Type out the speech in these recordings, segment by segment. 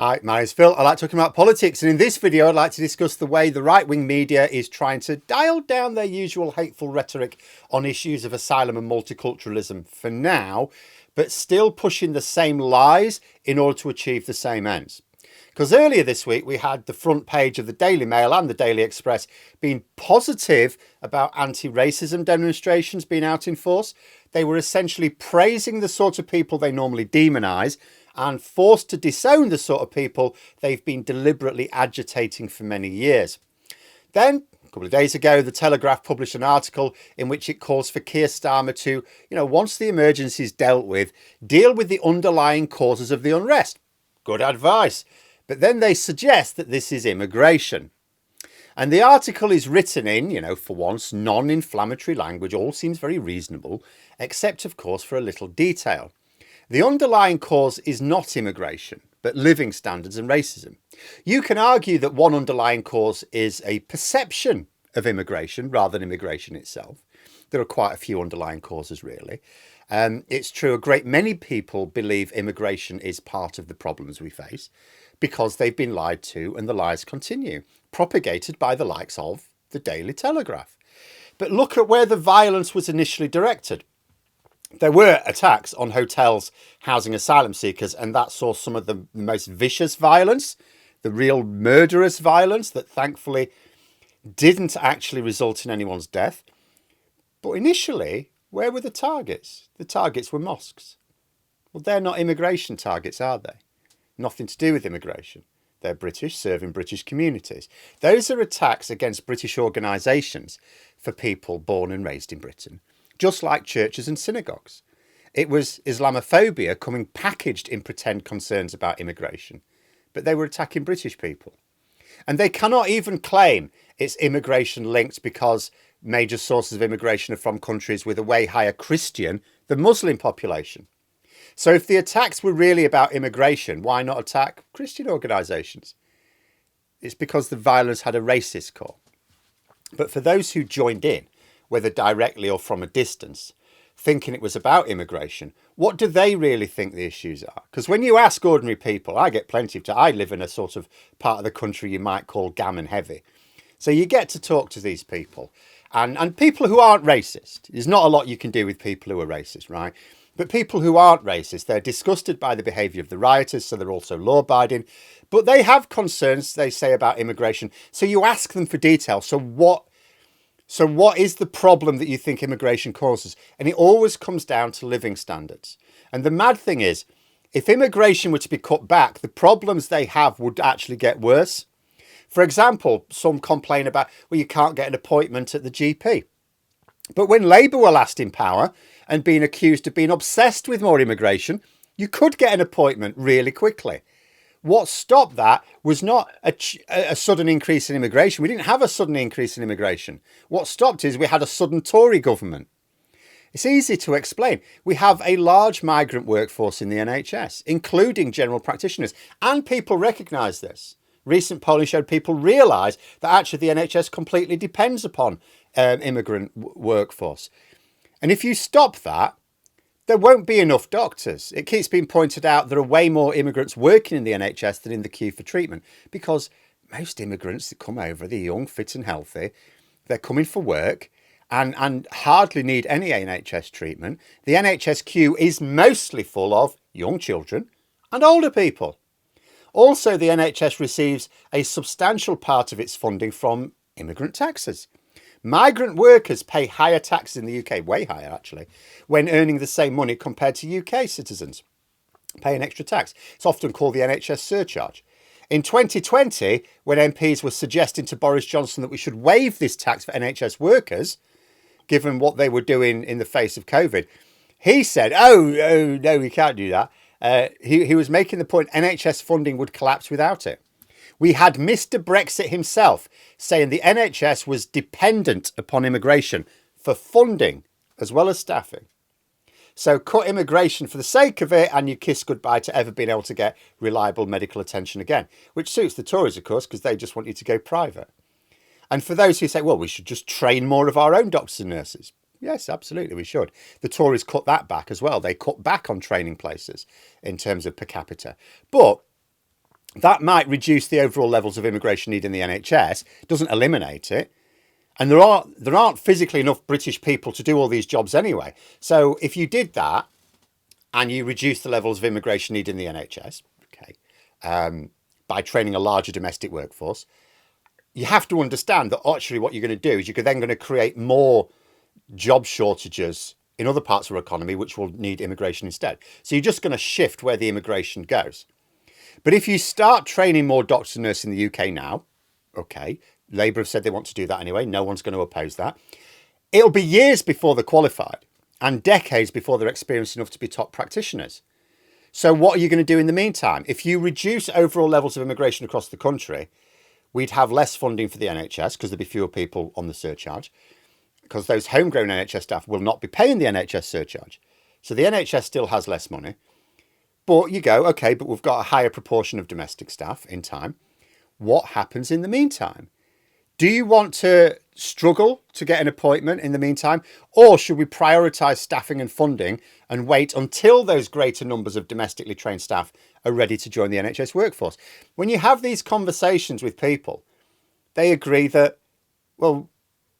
Hi, my name's Phil. I like talking about politics, and in this video I'd like to discuss the way the right-wing media is trying to dial down their usual hateful rhetoric on issues of asylum and multiculturalism for now, but still pushing the same lies in order to achieve the same ends. Because earlier this week we had the front page of the Daily Mail and the Daily Express being positive about anti-racism demonstrations being out in force. They were essentially praising the sort of people they normally demonise and forced to disown the sort of people they've been deliberately agitating for many years. Then, a couple of days ago, The Telegraph published an article in which it calls for Keir Starmer to, once the emergency is dealt with, deal with the underlying causes of the unrest. Good advice. But then they suggest that this is immigration. And the article is written in, for once, non-inflammatory language. All seems very reasonable, except, of course, for a little detail. The underlying cause is not immigration, but living standards and racism. You can argue that one underlying cause is a perception of immigration rather than immigration itself. There are quite a few underlying causes, really. It's true, a great many people believe immigration is part of the problems we face because they've been lied to and the lies continue, propagated by the likes of the Daily Telegraph. But look at where the violence was initially directed. There were attacks on hotels housing asylum seekers, and that saw some of the most vicious violence, the real murderous violence that thankfully didn't actually result in anyone's death. But initially, where were the targets? The targets were mosques. Well, they're not immigration targets, are they? Nothing to do with immigration. They're British, serving British communities. Those are attacks against British organisations for people born and raised in Britain, just like churches and synagogues. It was Islamophobia coming packaged in pretend concerns about immigration, but they were attacking British people. And they cannot even claim it's immigration linked because major sources of immigration are from countries with a way higher Christian than Muslim population. So if the attacks were really about immigration, why not attack Christian organisations? It's because the violence had a racist core. But for those who joined in, whether directly or from a distance, thinking it was about immigration, what do they really think the issues are? Because when you ask ordinary people, I get plenty of time. I live in a sort of part of the country you might call gammon heavy. So you get to talk to these people and people who aren't racist. There's not a lot you can do with people who are racist, right? But people who aren't racist, they're disgusted by the behaviour of the rioters, so they're also law-abiding. But they have concerns, they say, about immigration. So you ask them for detail. So what is the problem that you think immigration causes? And it always comes down to living standards. And the mad thing is, if immigration were to be cut back, the problems they have would actually get worse. For example, some complain about, well, you can't get an appointment at the GP. But when Labour were last in power and being accused of being obsessed with more immigration, you could get an appointment really quickly. What stopped that was not a sudden increase in immigration. We didn't have a sudden increase in immigration. What stopped is we had a sudden Tory government. It's easy to explain. We have a large migrant workforce in the NHS, including general practitioners, and people recognise this. Recent polling showed people realise that actually the NHS completely depends upon immigrant workforce. And if you stop that, there won't be enough doctors. It keeps being pointed out there are way more immigrants working in the NHS than in the queue for treatment because most immigrants that come over, they're young, fit and healthy. They're coming for work and hardly need any NHS treatment. The NHS queue is mostly full of young children and older people. Also, the NHS receives a substantial part of its funding from immigrant taxes. Migrant workers pay higher taxes in the UK, way higher actually, when earning the same money compared to UK citizens. Pay an extra tax. It's often called the NHS surcharge. In 2020, when MPs were suggesting to Boris Johnson that we should waive this tax for NHS workers, given what they were doing in the face of COVID, he said, oh no, we can't do that. He was making the point NHS funding would collapse without it. We had Mr. Brexit himself saying the NHS was dependent upon immigration for funding as well as staffing. So cut immigration for the sake of it and you kiss goodbye to ever being able to get reliable medical attention again, which suits the Tories, of course, because they just want you to go private. And for those who say, well, we should just train more of our own doctors and nurses. Yes, absolutely, we should. The Tories cut that back as well. They cut back on training places in terms of per capita. But That might reduce the overall levels of immigration need in the NHS, doesn't eliminate it. And there aren't physically enough British people to do all these jobs anyway. So if you did that and you reduce the levels of immigration need in the NHS, okay, by training a larger domestic workforce, you have to understand that actually what you're going to do is you're then going to create more job shortages in other parts of our economy, which will need immigration instead. So you're just going to shift where the immigration goes. But if you start training more doctors and nurses in the UK now, okay, Labour have said they want to do that anyway. No one's going to oppose that. It'll be years before they're qualified and decades before they're experienced enough to be top practitioners. So what are you going to do in the meantime? If you reduce overall levels of immigration across the country, we'd have less funding for the NHS because there'd be fewer people on the surcharge, because those homegrown NHS staff will not be paying the NHS surcharge. So the NHS still has less money. But you go, okay, but we've got a higher proportion of domestic staff in time. What happens in the meantime? Do you want to struggle to get an appointment in the meantime? Or should we prioritise staffing and funding and wait until those greater numbers of domestically trained staff are ready to join the NHS workforce? When you have these conversations with people, they agree that, well,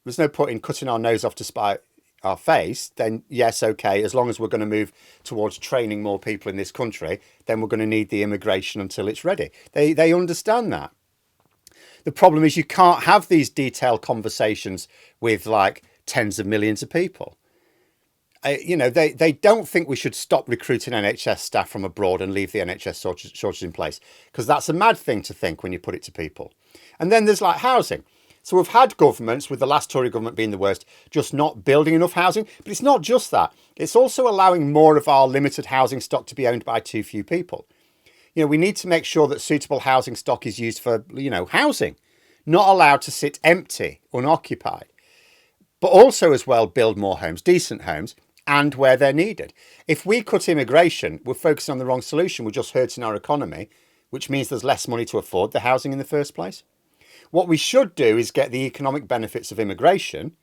there's no point in cutting our nose off to spite our face. Then yes, okay, as long as we're going to move towards training more people in this country, then we're going to need the immigration until it's ready. They understand that. The problem is you can't have these detailed conversations with like tens of millions of people. They don't think we should stop recruiting NHS staff from abroad and leave the NHS shortage in place, because that's a mad thing to think when you put it to people. And then there's like housing. So we've had governments, with the last Tory government being the worst, just not building enough housing. But it's not just that. It's also allowing more of our limited housing stock to be owned by too few people. We need to make sure that suitable housing stock is used for, housing, not allowed to sit empty, unoccupied. But also as well, build more homes, decent homes, and where they're needed. If we cut immigration, we're focusing on the wrong solution. We're just hurting our economy, which means there's less money to afford the housing in the first place. What we should do is get the economic benefits of immigration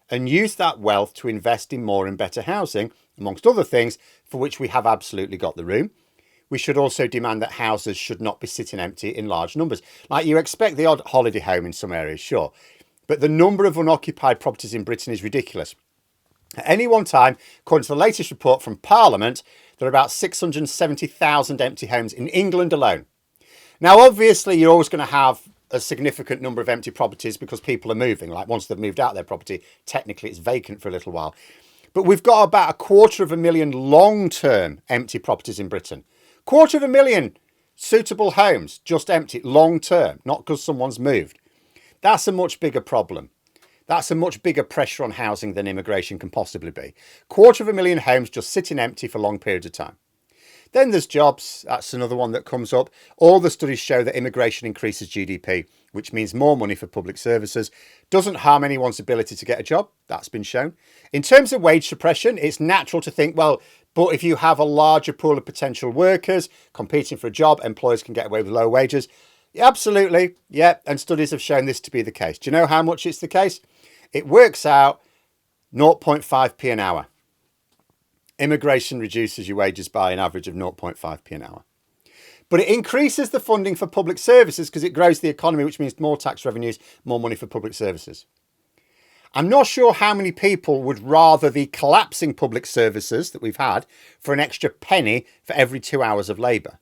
and use that wealth to invest in more and better housing, amongst other things, for which we have absolutely got the room. We should also demand that houses should not be sitting empty in large numbers. Like, you expect the odd holiday home in some areas, sure, but the number of unoccupied properties in Britain is ridiculous. At any one time, according to the latest report from Parliament, there are about 670,000 empty homes in England alone. Now, obviously, you're always going to have a significant number of empty properties because people are moving. Like, once they've moved out their property, technically it's vacant for a little while. But we've got about 250,000 long-term empty properties in Britain. 250,000 suitable homes just empty long-term, not because someone's moved. That's a much bigger problem. That's a much bigger pressure on housing than immigration can possibly be. 250,000 homes just sitting empty for long periods of time. Then there's jobs. That's another one that comes up. All the studies show that immigration increases GDP, which means more money for public services. Doesn't harm anyone's ability to get a job. That's been shown. In terms of wage suppression, it's natural to think, well, but if you have a larger pool of potential workers competing for a job, employers can get away with low wages. Yeah, absolutely. Yeah. And studies have shown this to be the case. Do you know how much it's the case? It works out 0.5p an hour. Immigration reduces your wages by an average of 0.5p an hour. But it increases the funding for public services because it grows the economy, which means more tax revenues, more money for public services. I'm not sure how many people would rather the collapsing public services that we've had for an extra penny for every 2 hours of labour.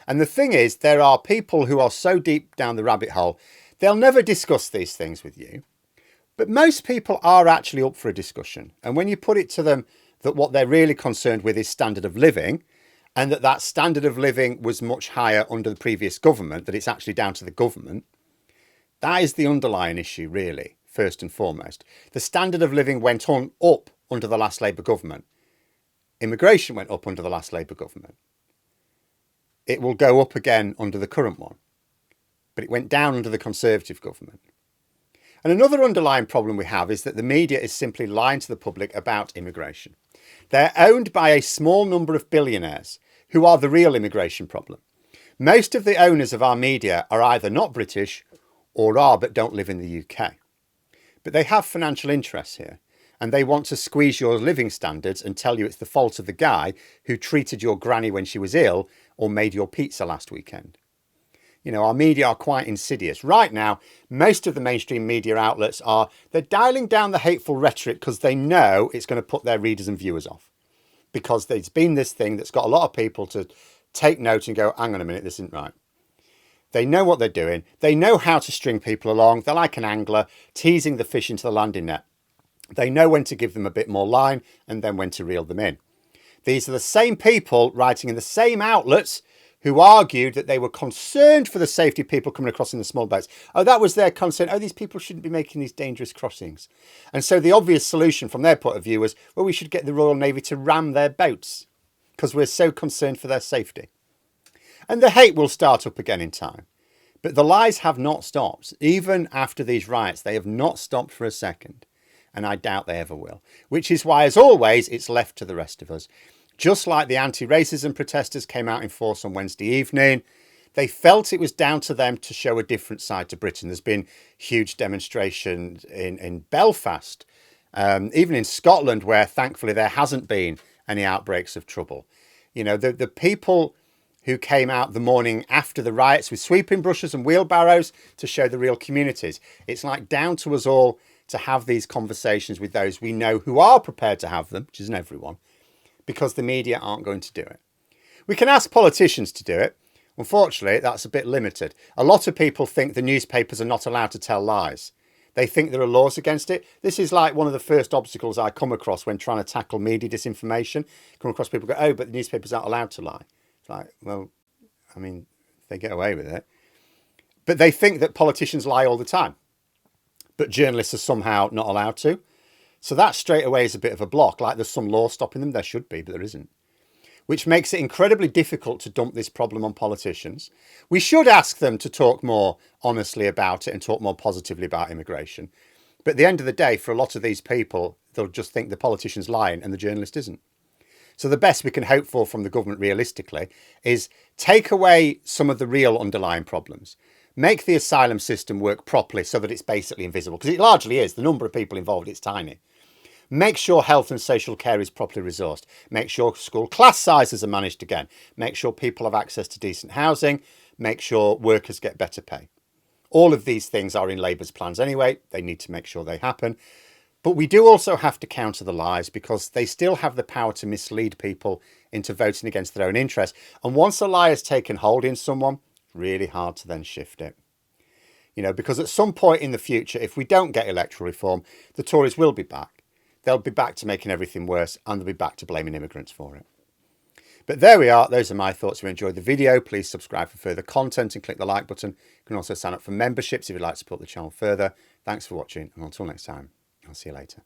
And the thing is, there are people who are so deep down the rabbit hole, they'll never discuss these things with you. But most people are actually up for a discussion. And when you put it to them that what they're really concerned with is standard of living, and that standard of living was much higher under the previous government, that it's actually down to the government, that is the underlying issue, really, first and foremost. The standard of living went on up under the last Labour government. Immigration went up under the last Labour government. It will go up again under the current one, but it went down under the Conservative government. And another underlying problem we have is that the media is simply lying to the public about immigration. They're owned by a small number of billionaires who are the real immigration problem. Most of the owners of our media are either not British or are but don't live in the UK. But they have financial interests here, and they want to squeeze your living standards and tell you it's the fault of the guy who treated your granny when she was ill or made your pizza last weekend. You know, our media are quite insidious. Right now, most of the mainstream media outlets they're dialing down the hateful rhetoric because they know it's going to put their readers and viewers off. Because there's been this thing that's got a lot of people to take note and go, hang on a minute, this isn't right. They know what they're doing. They know how to string people along. They're like an angler teasing the fish into the landing net. They know when to give them a bit more line and then when to reel them in. These are the same people writing in the same outlets who argued that they were concerned for the safety of people coming across in the small boats. Oh, that was their concern. Oh, these people shouldn't be making these dangerous crossings. And so the obvious solution from their point of view was, well, we should get the Royal Navy to ram their boats because we're so concerned for their safety. And the hate will start up again in time. But the lies have not stopped. Even after these riots, they have not stopped for a second. And I doubt they ever will. Which is why, as always, it's left to the rest of us. Just like the anti-racism protesters came out in force on Wednesday evening, they felt it was down to them to show a different side to Britain. There's been huge demonstrations in Belfast, even in Scotland, where thankfully there hasn't been any outbreaks of trouble. You know, the people who came out the morning after the riots with sweeping brushes and wheelbarrows to show the real communities. It's like down to us all to have these conversations with those we know who are prepared to have them, which isn't everyone, because the media aren't going to do it. We can ask politicians to do it. Unfortunately, that's a bit limited. A lot of people think the newspapers are not allowed to tell lies. They think there are laws against it. This is like one of the first obstacles I come across when trying to tackle media disinformation. Come across people go, oh, but the newspapers aren't allowed to lie. It's like, well, I mean, they get away with it. But they think that politicians lie all the time. But journalists are somehow not allowed to. So that straight away is a bit of a block. Like there's some law stopping them. There should be, but there isn't. Which makes it incredibly difficult to dump this problem on politicians. We should ask them to talk more honestly about it and talk more positively about immigration. But at the end of the day, for a lot of these people, they'll just think the politician's lying and the journalist isn't. So the best we can hope for from the government realistically is take away some of the real underlying problems. Make the asylum system work properly so that it's basically invisible, because it largely is. The number of people involved, it's tiny. Make sure health and social care is properly resourced. Make sure school class sizes are managed again. Make sure people have access to decent housing. Make sure workers get better pay. All of these things are in Labour's plans anyway. They need to make sure they happen. But we do also have to counter the lies because they still have the power to mislead people into voting against their own interests. And once a lie has taken hold in someone, it's really hard to then shift it. You know, because at some point in the future, if we don't get electoral reform, the Tories will be back. They'll be back to making everything worse and they'll be back to blaming immigrants for it. But there we are. Those are my thoughts. If you enjoyed the video, please subscribe for further content and click the like button. You can also sign up for memberships if you'd like to support the channel further. Thanks for watching, and until next time, I'll see you later.